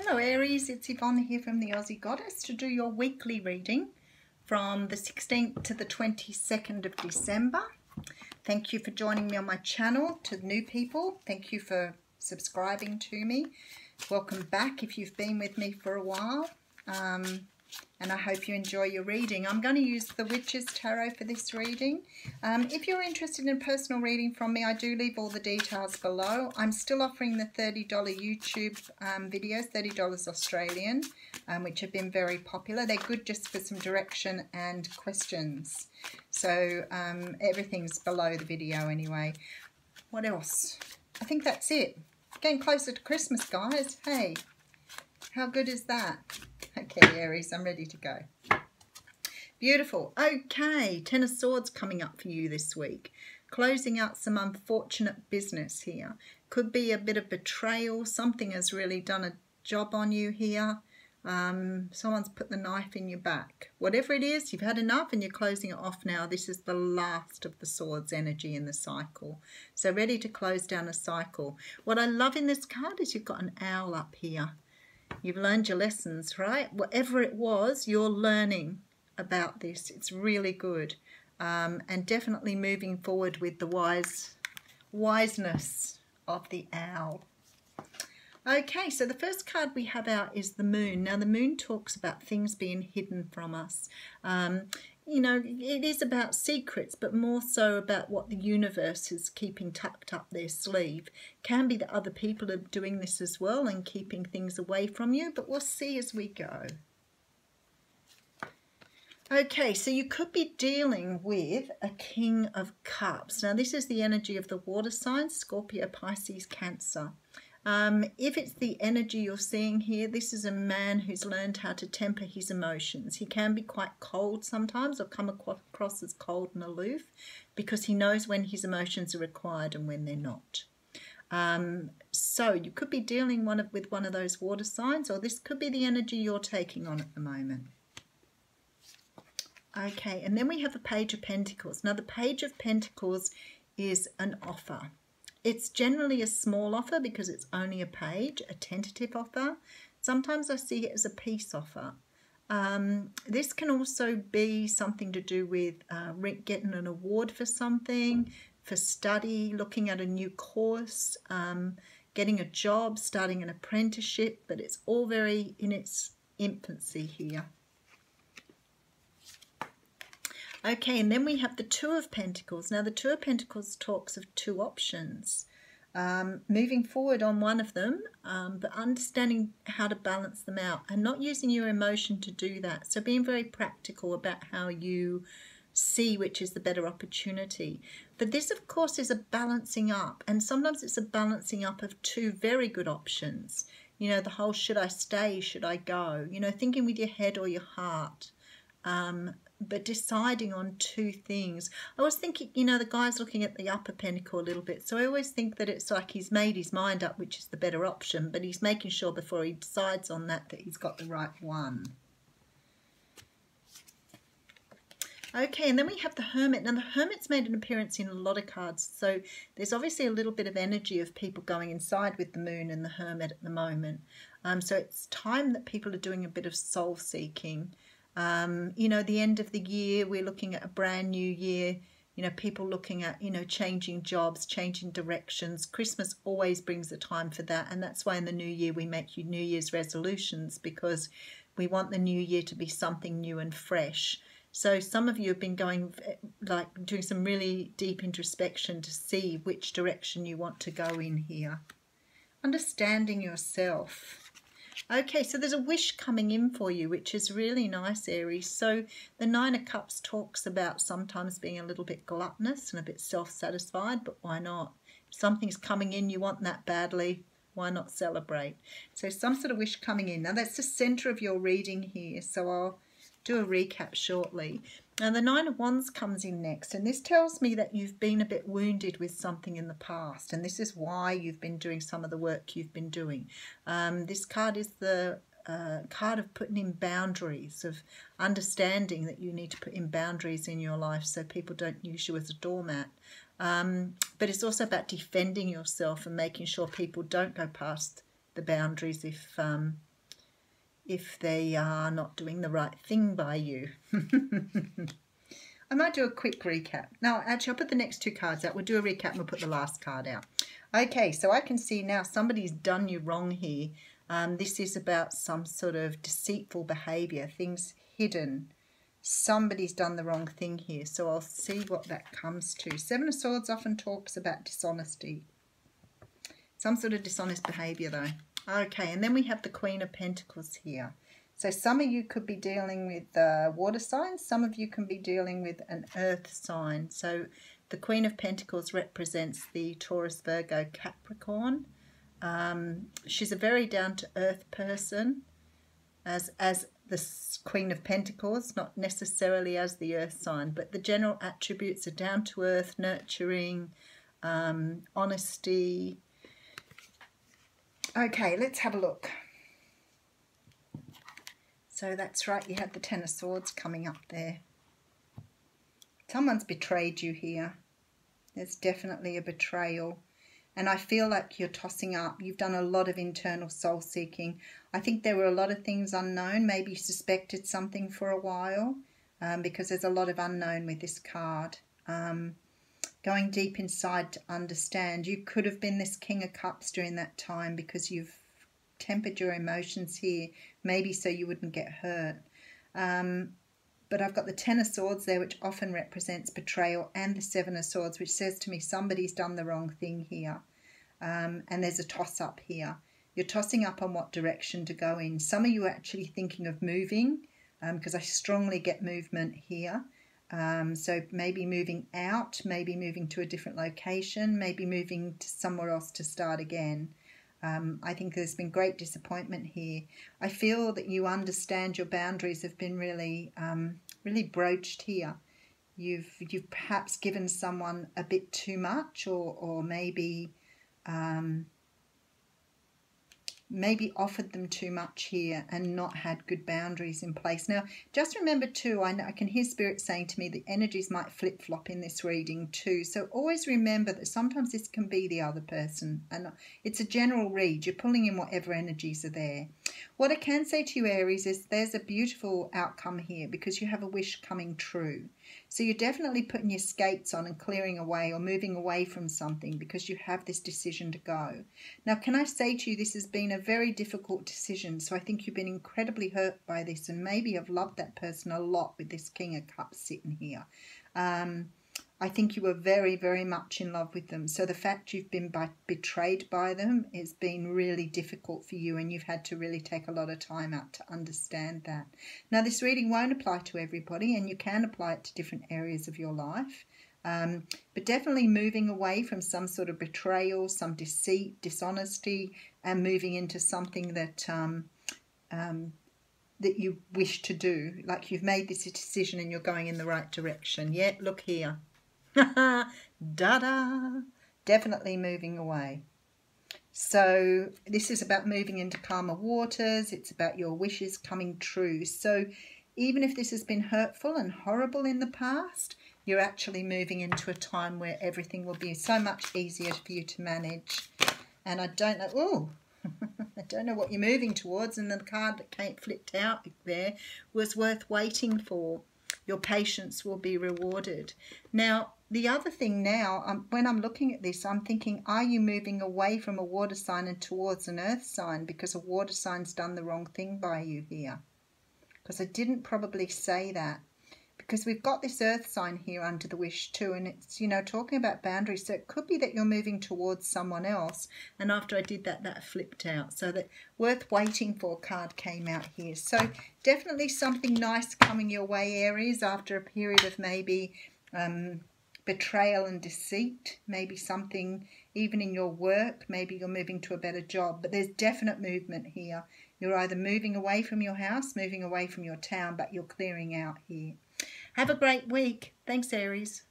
Hello Aries, it's Yvonne here from the Aussie Goddess to do your weekly reading from the 16th to the 22nd of December. Thank you for joining me on my channel. To new people, thank you for subscribing to me. Welcome back if you've been with me for a while. And I hope you enjoy your reading. I'm going to use the Witch's Tarot for this reading. If you're interested in a personal reading from me, I do leave all the details below. I'm still offering the $30 YouTube videos, $30 Australian, which have been very popular. They're good just for some direction and questions. So everything's below the video anyway. What else? I think that's it. Getting closer to Christmas, guys. Hey, how good is that? Okay, Aries, I'm ready to go. Beautiful. Okay, Ten of Swords coming up for you this week. Closing out some unfortunate business here. Could be a bit of betrayal. Something has really done a job on you here. Someone's put the knife in your back. Whatever it is, you've had enough and you're closing it off now. This is the last of the Swords energy in the cycle. So ready to close down a cycle. What I love in this card is you've got an owl up here. You've learned your lessons, right? Whatever it was, you're learning about this. It's really good. And definitely moving forward with the wiseness of the owl. Okay, so the first card we have out is the Moon. Now, the Moon talks about things being hidden from us. You know, it is about secrets, but more so about what the universe is keeping tucked up their sleeve. Can be that other people are doing this as well and keeping things away from you, but we'll see as we go. Okay, so you could be dealing with a King of Cups. Now, this is the energy of the water signs, Scorpio, Pisces, Cancer. If it's the energy you're seeing here, this is a man who's learned how to temper his emotions. He can be quite cold sometimes or come across as cold and aloof because he knows when his emotions are required and when they're not. So you could be dealing with one of those water signs, or this could be the energy you're taking on at the moment. Okay, and then we have a Page of Pentacles. Now the Page of Pentacles is an offer. It's generally a small offer because it's only a page, a tentative offer. Sometimes I see it as a peace offer. This can also be something to do with getting an award for something, for study, looking at a new course, getting a job, starting an apprenticeship, but it's all very in its infancy here. Okay, and then we have the Two of Pentacles. Now, the Two of Pentacles talks of two options. Moving forward on one of them, but understanding how to balance them out and not using your emotion to do that. So being very practical about how you see which is the better opportunity. But this, of course, is a balancing up. And sometimes it's a balancing up of two very good options. You know, the whole should I stay, should I go? You know, thinking with your head or your heart. But deciding on two things. I was thinking, you know, the guy's looking at the upper pentacle a little bit. So I always think that it's like he's made his mind up, which is the better option. But he's making sure before he decides on that he's got the right one. Okay, and then we have the Hermit. Now, the Hermit's made an appearance in a lot of cards. So there's obviously a little bit of energy of people going inside with the Moon and the Hermit at the moment. So it's time that people are doing a bit of soul seeking. You know, the end of the year, we're looking at a brand new year, you know, people looking at, you know, changing jobs, changing directions. Christmas always brings a time for that. And that's why in the new year, we make New Year's resolutions because we want the new year to be something new and fresh. So some of you have been going, like, doing some really deep introspection to see which direction you want to go in here. Understanding yourself. Okay, so there's a wish coming in for you, which is really nice, Aries. So the Nine of Cups talks about sometimes being a little bit gluttonous and a bit self-satisfied, but why not? If something's coming in, you want that badly, why not celebrate? So some sort of wish coming in. Now that's the center of your reading here, so I'll do a recap shortly. Now the Nine of Wands comes in next, and this tells me that you've been a bit wounded with something in the past, and this is why you've been doing some of the work you've been doing. This card is the card of putting in boundaries, of understanding that you need to put in boundaries in your life so people don't use you as a doormat. But it's also about defending yourself and making sure people don't go past the boundaries if if they are not doing the right thing by you. I might do a quick recap. No, actually, I'll put the next two cards out. We'll do a recap and we'll put the last card out. Okay, so I can see now somebody's done you wrong here. This is about some sort of deceitful behaviour, things hidden. Somebody's done the wrong thing here, so I'll see what that comes to. Seven of Swords often talks about dishonesty. Some sort of dishonest behaviour though. Okay, and then we have the Queen of Pentacles here. So some of you could be dealing with water signs. Some of you can be dealing with an earth sign. So the Queen of Pentacles represents the Taurus, Virgo, Capricorn. She's a very down-to-earth person as the Queen of Pentacles, not necessarily as the earth sign, but the general attributes are down-to-earth, nurturing, honesty. Okay, let's have a look. So that's right, you had the Ten of Swords coming up there. Someone's betrayed you here. There's definitely a betrayal. And I feel like you're tossing up. You've done a lot of internal soul seeking. I think there were a lot of things unknown. Maybe you suspected something for a while because there's a lot of unknown with this card. Going deep inside to understand. You could have been this King of Cups during that time because you've tempered your emotions here, maybe so you wouldn't get hurt. But I've got the Ten of Swords there, which often represents betrayal, and the Seven of Swords, which says to me somebody's done the wrong thing here. And there's a toss-up here. You're tossing up on what direction to go in. Some of you are actually thinking of moving because I strongly get movement here. So maybe moving out, maybe moving to a different location, maybe moving to somewhere else to start again. I think there's been great disappointment here. I feel that you understand your boundaries have been really, really broached here. You've perhaps given someone a bit too much, or maybe maybe offered them too much here and not had good boundaries in place. Now, just remember too, I can hear Spirit saying to me the energies might flip-flop in this reading too. So always remember that sometimes this can be the other person. And it's a general read. You're pulling in whatever energies are there. What I can say to you, Aries, is there's a beautiful outcome here because you have a wish coming true. So you're definitely putting your skates on and clearing away or moving away from something because you have this decision to go. Now, can I say to you, this has been a very difficult decision. So I think you've been incredibly hurt by this and maybe have loved that person a lot with this King of Cups sitting here. I think you were very, very much in love with them. So the fact you've been betrayed by them has been really difficult for you, and you've had to really take a lot of time out to understand that. Now, this reading won't apply to everybody, and you can apply it to different areas of your life. But definitely moving away from some sort of betrayal, some deceit, dishonesty, and moving into something that that you wish to do. Like you've made this decision and you're going in the right direction. Yeah, look here. Da-da! Definitely moving away. So this is about moving into calmer waters. It's about your wishes coming true. So even if this has been hurtful and horrible in the past, you're actually moving into a time where everything will be so much easier for you to manage. And I don't know, oh, I don't know what you're moving towards. And the card that came flipped out there was worth waiting for. Your patience will be rewarded. Now, the other thing now, when I'm looking at this, I'm thinking, are you moving away from a water sign and towards an earth sign because a water sign's done the wrong thing by you here? Because I didn't probably say that. Because we've got this earth sign here under the wish too, and it's, you know, talking about boundaries. So it could be that you're moving towards someone else, and after I did that, that flipped out. So that worth waiting for card came out here. So definitely something nice coming your way, Aries, after a period of maybe betrayal and deceit, maybe something even in your work, maybe you're moving to a better job, but there's definite movement here. You're either moving away from your house, moving away from your town, but you're clearing out here. Have a great week. Thanks, Aries.